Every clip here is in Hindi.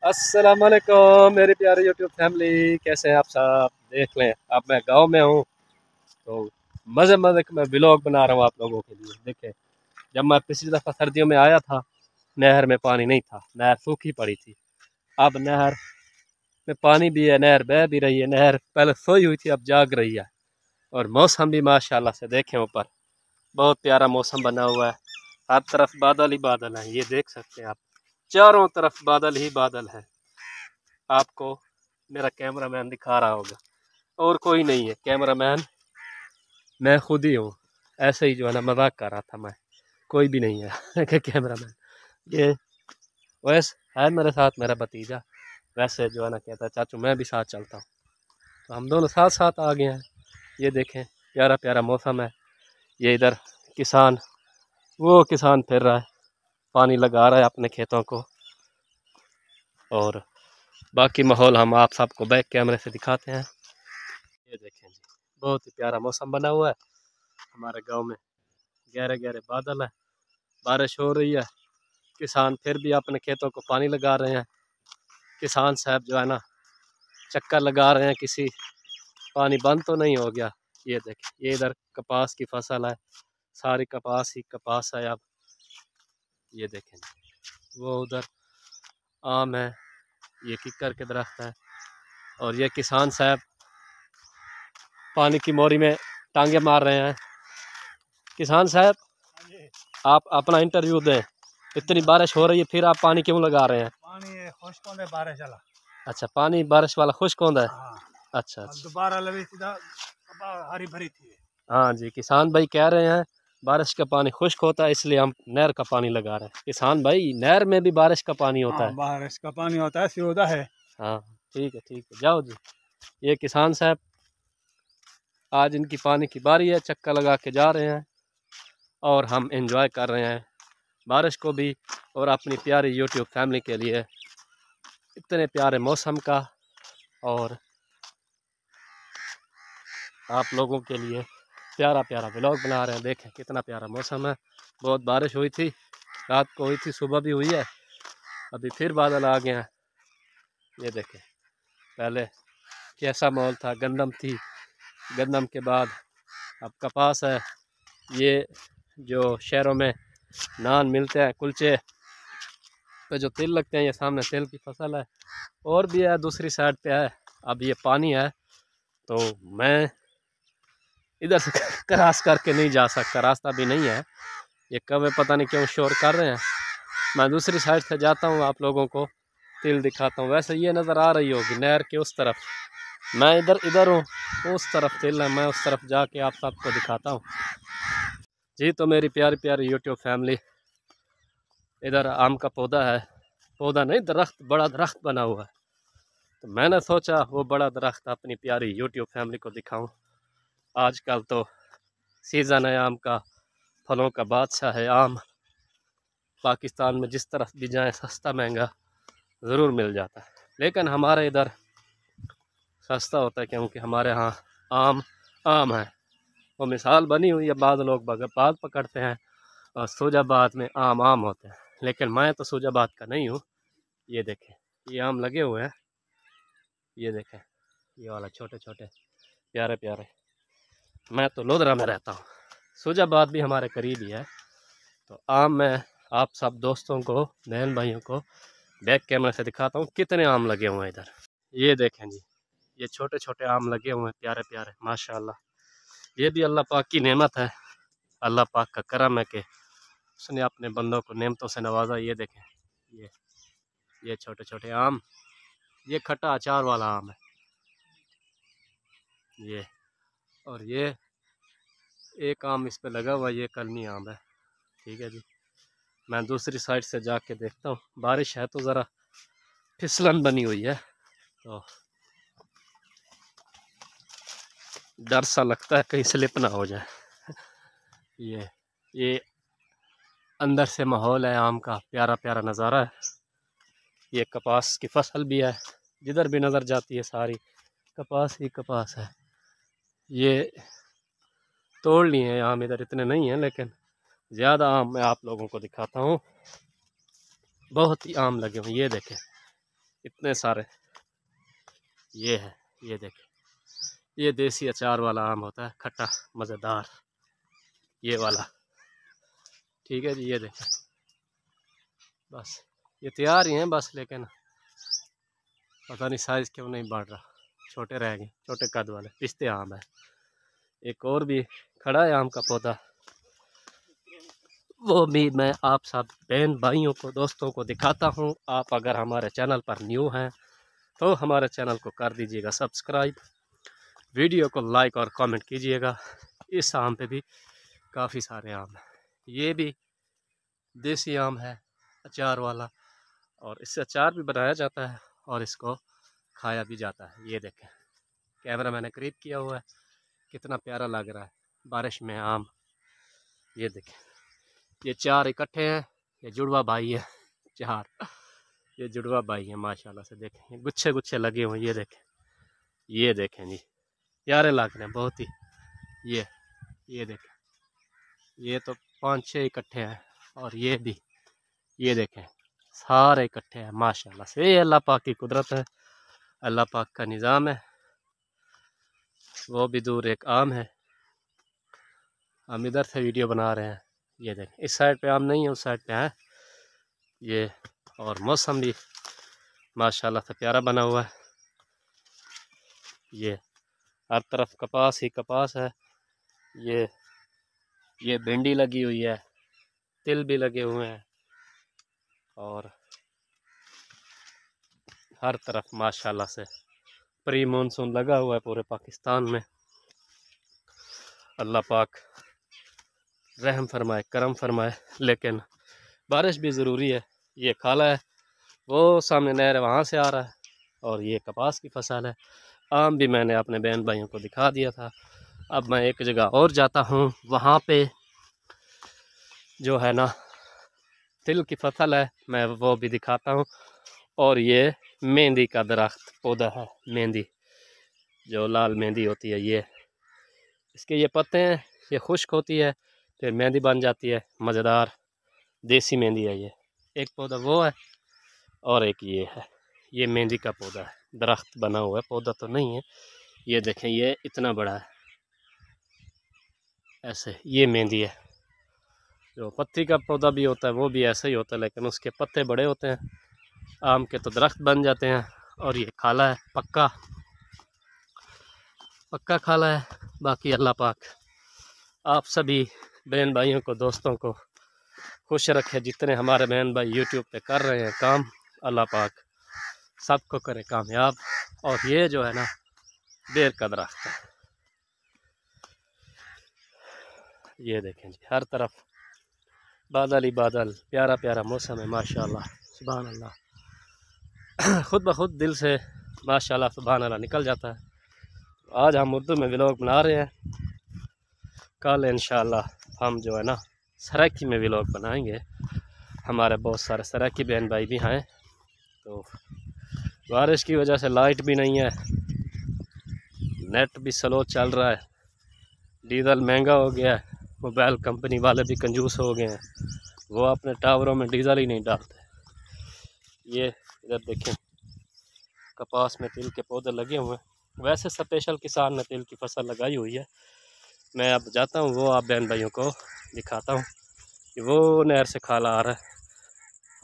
अस्सलाम वालेकुम मेरे प्यारे यूट्यूब फैमिली, कैसे हैं आप सब। देख लें अब मैं गांव में हूँ तो मज़े मज़े का मैं व्लॉग बना रहा हूँ आप लोगों के लिए। देखें, जब मैं पिछली दफ़ा सर्दियों में आया था नहर में पानी नहीं था, नहर सूखी पड़ी थी। अब नहर में पानी भी है, नहर बह भी रही है। नहर पहले सोई हुई थी, अब जाग रही है। और मौसम भी माशाल्लाह से देखें, ऊपर बहुत प्यारा मौसम बना हुआ है। हर तरफ बादल ही बादल हैं, ये देख सकते हैं आप, चारों तरफ बादल ही बादल हैं। आपको मेरा कैमरामैन दिखा रहा होगा, और कोई नहीं है कैमरामैन, मैं खुद ही हूँ। ऐसे ही जो है ना मजाक कर रहा था मैं, कोई भी नहीं है कि कैमरामैन। ये वैसे है मेरे साथ मेरा भतीजा, वैसे जो है ना कहता है चाचू मैं भी साथ चलता हूँ, तो हम दोनों साथ साथ आ गए हैं। ये देखें प्यारा प्यारा मौसम है। ये इधर किसान, वो किसान फिर रहा है, पानी लगा रहा है अपने खेतों को। और बाकी माहौल हम आप सबको बैक कैमरे से दिखाते हैं। ये देखें जी, बहुत ही प्यारा मौसम बना हुआ है हमारे गांव में। गहरे गहरे बादल है, बारिश हो रही है। किसान फिर भी अपने खेतों को पानी लगा रहे हैं। किसान साहब जो है ना चक्कर लगा रहे हैं किसी पानी बंद तो नहीं हो गया। ये देखें, ये इधर कपास की फसल है, सारी कपास ही कपास है। अब ये देखें, वो उधर आम है, ये किक्कर के दरख्त है। और ये किसान साहब पानी की मोरी में टांगे मार रहे हैं। किसान साहब, आप अपना इंटरव्यू दें। इतनी बारिश हो रही है, फिर आप पानी क्यों लगा रहे हैं? पानी खुश्क होंदा है बारिश वाला। अच्छा, पानी बारिश वाला खुश्क होता है। हाँ, अच्छा अब अच्छा, दोबारा लगी सीधा हरी भरी थी। हाँ जी, किसान भाई कह रहे हैं बारिश का पानी खुश्क होता है, इसलिए हम नहर का पानी लगा रहे हैं। किसान भाई, नहर में भी बारिश का पानी होता हाँ, है? बारिश का पानी होता है, सीधा है। हाँ ठीक है, जाओ जी। ये किसान साहब, आज इनकी पानी की बारी है, चक्कर लगा के जा रहे हैं और हम एंजॉय कर रहे हैं बारिश को भी और अपनी प्यारी यूट्यूब फैमिली के लिए इतने प्यारे मौसम का। और आप लोगों के लिए प्यारा प्यारा व्लॉग बना रहे हैं। देखें कितना प्यारा मौसम है। बहुत बारिश हुई थी, रात को हुई थी, सुबह भी हुई है, अभी फिर बादल आ गए हैं। ये देखें, पहले कैसा माहौल था, गंदम थी, गंदम के बाद अब कपास है। ये जो शहरों में नान मिलते हैं, कुलचे पे जो तिल लगते हैं, ये सामने तिल की फसल है। और भी है दूसरी साइड पे है। अब ये पानी है तो मैं इधर से क्रॉस करके नहीं जा सकता, रास्ता भी नहीं है। ये कब पता नहीं क्यों शोर कर रहे हैं। मैं दूसरी साइड से जाता हूँ, आप लोगों को तिल दिखाता हूँ। वैसे ये नज़र आ रही होगी नहर के उस तरफ, मैं इधर इधर हूँ, उस तरफ तिल है, मैं उस तरफ जाके आप सबको दिखाता हूँ जी। तो मेरी प्यारी प्यारी यूट्यूब फैमिली, इधर आम का पौधा है, पौधा नहीं दरख्त, बड़ा दरख्त बना हुआ है। तो मैंने सोचा वो बड़ा दरख्त अपनी प्यारी यूट्यूब फैमिली को दिखाऊं। आजकल तो सीज़न है आम का, फलों का बादशाह है आम। पाकिस्तान में जिस तरफ भी जाएं सस्ता महंगा ज़रूर मिल जाता है, लेकिन हमारे इधर सस्ता होता है क्योंकि हमारे यहाँ आम आम है। वो मिसाल बनी हुई है, बाद लोग बात पकड़ते हैं और सूजाबाद में आम आम होते हैं, लेकिन मैं तो सूजाबाद का नहीं हूँ। ये देखें, ये आम लगे हुए हैं, ये देखें, ये वाला छोटे छोटे प्यारे प्यारे। मैं तो लोधरा में रहता हूँ, सूजाबाद भी हमारे करीब ही है। तो आम मैं आप सब दोस्तों को, बहन भाइयों को बैक कैमरा से दिखाता हूँ कितने आम लगे हुए हैं इधर। ये देखें जी, ये छोटे छोटे आम लगे हुए हैं, प्यारे प्यारे माशाल्लाह। ये भी अल्लाह पाक की नेमत है, अल्लाह पाक का करम है कि उसने अपने बंदों को नेमतों से नवाजा। ये देखें, ये छोटे छोटे आम, ये खट्टा अचार वाला आम है ये। और ये एक आम इस पे लगा हुआ, ये कलमी आम है। ठीक है जी, मैं दूसरी साइड से जाके देखता हूँ। बारिश है तो ज़रा फिसलन बनी हुई है, तो डर सा लगता है कहीं स्लिप ना हो जाए। ये अंदर से माहौल है आम का, प्यारा प्यारा नज़ारा है। ये कपास की फसल भी है, जिधर भी नज़र जाती है सारी कपास ही कपास है। ये तोड़ लिए हैं आम, इधर इतने नहीं हैं, लेकिन ज़्यादा आम मैं आप लोगों को दिखाता हूँ। बहुत ही आम लगे हुए, ये देखें इतने सारे। ये है, ये देखें, ये देसी अचार वाला आम होता है, खट्टा मज़ेदार, ये वाला। ठीक है जी, ये देखें, बस ये तैयार ही हैं बस, लेकिन पता नहीं साइज़ क्यों नहीं बढ़ रहा, छोटे रह गए, छोटे कद वाले पिस्ते आम है। एक और भी खड़ा है आम का पौधा, वो भी मैं आप सब बहन भाइयों को, दोस्तों को दिखाता हूँ। आप अगर हमारे चैनल पर न्यू हैं तो हमारे चैनल को कर दीजिएगा सब्सक्राइब, वीडियो को लाइक और कमेंट कीजिएगा। इस आम पे भी काफ़ी सारे आम हैं। ये भी देसी आम है, अचार वाला, और इससे अचार भी बनाया जाता है और इसको खाया भी जाता है। ये देखें, कैमरा मैंने करीब किया हुआ है, कितना प्यारा लग रहा है बारिश में आम। ये देखें, ये चार इकट्ठे हैं, ये जुड़वा भाई है, चार ये जुड़वा भाई है माशाल्लाह से। देखें, ये गुच्छे गुच्छे लगे हुए, ये देखें जी, प्यारे लग रहे हैं बहुत ही। ये देखें, ये तो 5-6 इकट्ठे हैं, और ये भी, ये देखें सारे इकट्ठे हैं माशाल्लाह से। ये अल्लाह पाक की कुदरत है, अल्लाह पाक का निज़ाम है। वो भी दूर एक आम है, हम इधर से वीडियो बना रहे हैं। ये देखें, इस साइड पे आम नहीं है, उस साइड पे है ये। और मौसम भी माशाल्लाह से प्यारा बना हुआ है। ये हर तरफ कपास ही कपास है। ये भिंडी लगी हुई है, तिल भी लगे हुए हैं, और हर तरफ माशाल्लाह से प्री मानसून लगा हुआ है पूरे पाकिस्तान में। अल्लाह पाक रहम फरमाए, करम फरमाए, लेकिन बारिश भी ज़रूरी है। ये खाला है, वो सामने नहर है, वहाँ से आ रहा है, और ये कपास की फसल है। आम भी मैंने अपने बहन भाइयों को दिखा दिया था। अब मैं एक जगह और जाता हूँ, वहाँ पे जो है ना तिल की फसल है, मैं वो भी दिखाता हूँ। और ये मेहंदी का दरख्त पौधा है, मेहंदी जो लाल मेहंदी होती है, ये इसके ये पत्ते हैं, ये खुश्क होती है, फिर मेहंदी बन जाती है मज़ेदार, देसी मेहंदी है ये। एक पौधा वो है और एक ये है, ये मेहंदी का पौधा है, दरख्त बना हुआ है, पौधा तो नहीं है। ये देखें, ये इतना बड़ा है ऐसे, ये मेहंदी है। जो पत्ती का पौधा भी होता है वो भी ऐसा ही होता है, लेकिन उसके पत्ते बड़े होते हैं। आम के तो दरख्त बन जाते हैं। और ये खाला है, पक्का खाला है। बाकी अल्लाह पाक आप सभी बहन भाइयों को, दोस्तों को खुश रखे। जितने हमारे बहन भाई यूट्यूब पे कर रहे हैं काम, अल्लाह पाक सबको करे कामयाब। और ये जो है ना बेर का दरख्त है, ये देखें जी, हर तरफ बादल ही बादल, प्यारा प्यारा मौसम है माशाल्लाह, सुभान अल्लाह। खुद ब खुद दिल से माशाल्लाह सुभान अल्लाह निकल जाता है। आज हम उर्दू में व्लॉग बना रहे हैं, कल इंशाल्लाह हम जो है ना सराकी में व्लॉग बनाएंगे। हमारे बहुत सारे सराकी बहन भाई भी हैं। तो बारिश की वजह से लाइट भी नहीं है, नेट भी स्लो चल रहा है, डीज़ल महंगा हो गया है, मोबाइल कंपनी वाले भी कंजूस हो गए हैं, वो अपने टावरों में डीज़ल ही नहीं डालते। ये इधर देखें, कपास में तिल के पौधे लगे हुए हैं। वैसे स्पेशल किसान ने तिल की फसल लगाई हुई है। मैं अब जाता हूँ, वो आप बहन भाइयों को दिखाता हूँ कि वो नहर से खाला आ रहा है,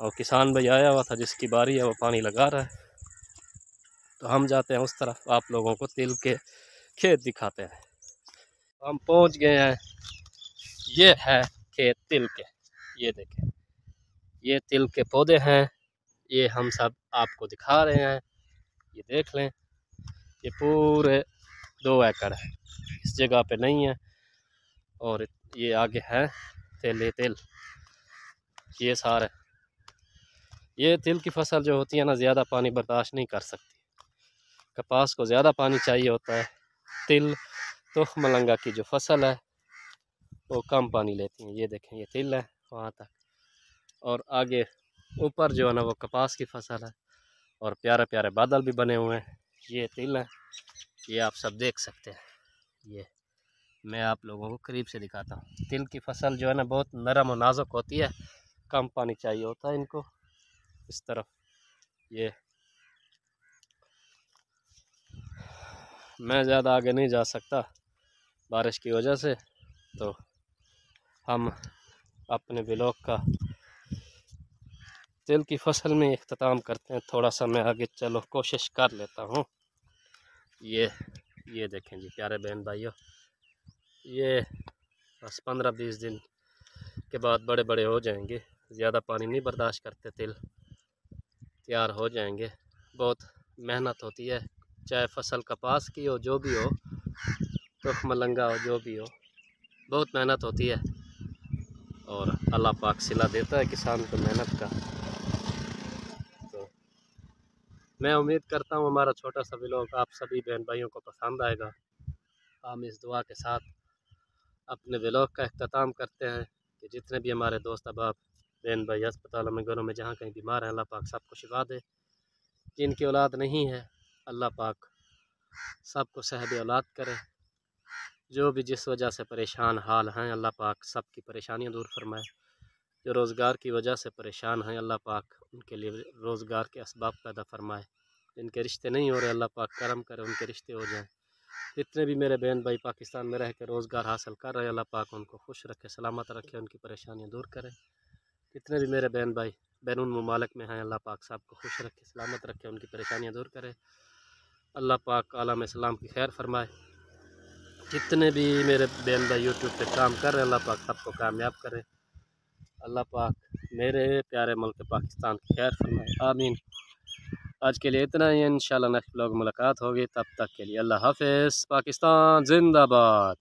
और किसान भाई आया हुआ था जिसकी बारी है, वो पानी लगा रहा है। तो हम जाते हैं उस तरफ, आप लोगों को तिल के खेत दिखाते हैं। हम पहुँच गए हैं, ये है खेत तिल के। ये देखें, ये तिल के पौधे हैं, ये हम सब आपको दिखा रहे हैं। ये देख लें, ये पूरे 2 एकड़ है, इस जगह पे नहीं है। और ये आगे है तिल, ये सारे, ये तिल की फसल जो होती है ना ज़्यादा पानी बर्दाश्त नहीं कर सकती। कपास को ज़्यादा पानी चाहिए होता है, तिल तुख मलंगा की जो फसल है वो कम पानी लेती है। ये देखें, ये तिल है वहाँ तक, और आगे ऊपर जो है ना वो कपास की फसल है, और प्यारे प्यारे बादल भी बने हुए हैं। ये तिल है, ये आप सब देख सकते हैं। ये मैं आप लोगों को करीब से दिखाता हूँ। तिल की फसल जो है ना बहुत नरम और नाजुक होती है, कम पानी चाहिए होता है इनको। इस तरफ ये मैं ज़्यादा आगे नहीं जा सकता बारिश की वजह से, तो हम अपने ब्लॉग का तिल की फसल में इख्तिताम करते हैं। थोड़ा सा मैं आगे चलो कोशिश कर लेता हूँ। ये देखें जी प्यारे बहन भाइयों, ये बस 15-20 दिन के बाद बड़े बड़े हो जाएंगे। ज़्यादा पानी नहीं बर्दाश्त करते, तिल तैयार हो जाएंगे। बहुत मेहनत होती है, चाहे फसल कपास की हो, जो भी हो, तो मलंगा हो, जो भी हो, बहुत मेहनत होती है और अल्लाह पाक सिला देता है किसान को मेहनत का। तो मैं उम्मीद करता हूँ हमारा छोटा सा व्लॉग आप सभी बहन भाइयों को पसंद आएगा। हम इस दुआ के साथ अपने व्लॉग का इख्तिताम करते हैं कि जितने भी हमारे दोस्त अहबाब बहन भाई अस्पतालों में, घरों में, जहाँ कहीं बीमार हैं, अल्लाह पाक सबको शिफा दे। जिनकी औलाद नहीं है, अल्लाह पाक सबको सहब औलाद करे। जो भी जिस वजह से परेशान हाल हैं, अल्लाह पाक सबकी परेशानियाँ दूर फरमाए। जो रोज़गार की वजह से परेशान हैं, अल्लाह पाक उनके लिए रोज़गार के असबाब पैदा फरमाए। जिनके रिश्ते नहीं हो रहे, अल्लाह पाक करम करे, उनके रिश्ते हो जाएं। जितने भी मेरे बहन भाई पाकिस्तान में रह कर रोज़गार हासिल कर रहे हैं, अल्लाह पाक उनको खुश रखे, सलामत रखे, उनकी परेशानियाँ दूर करे। जितने भी मेरे बहन भाई बैरून मुमालिक में हैं, अल्लाह पाक सबको खुश रखे, सलामत रखे, उनकी परेशानियाँ दूर करे। अल्लाह पाक आलम इस्लाम की खैर फरमाए। जितने भी मेरे बहन भाई यूट्यूब पे काम कर रहे हैं, अल्लाह पाक सबको कामयाब करे। अल्लाह पाक मेरे प्यारे मुल्क पाकिस्तान की खैर फरमाए, आमीन। आज के लिए इतना ही, इंशाल्लाह नेक्स्ट व्लॉग मुलाकात होगी। तब तक के लिए अल्लाह हाफ़िज़। पाकिस्तान जिंदाबाद।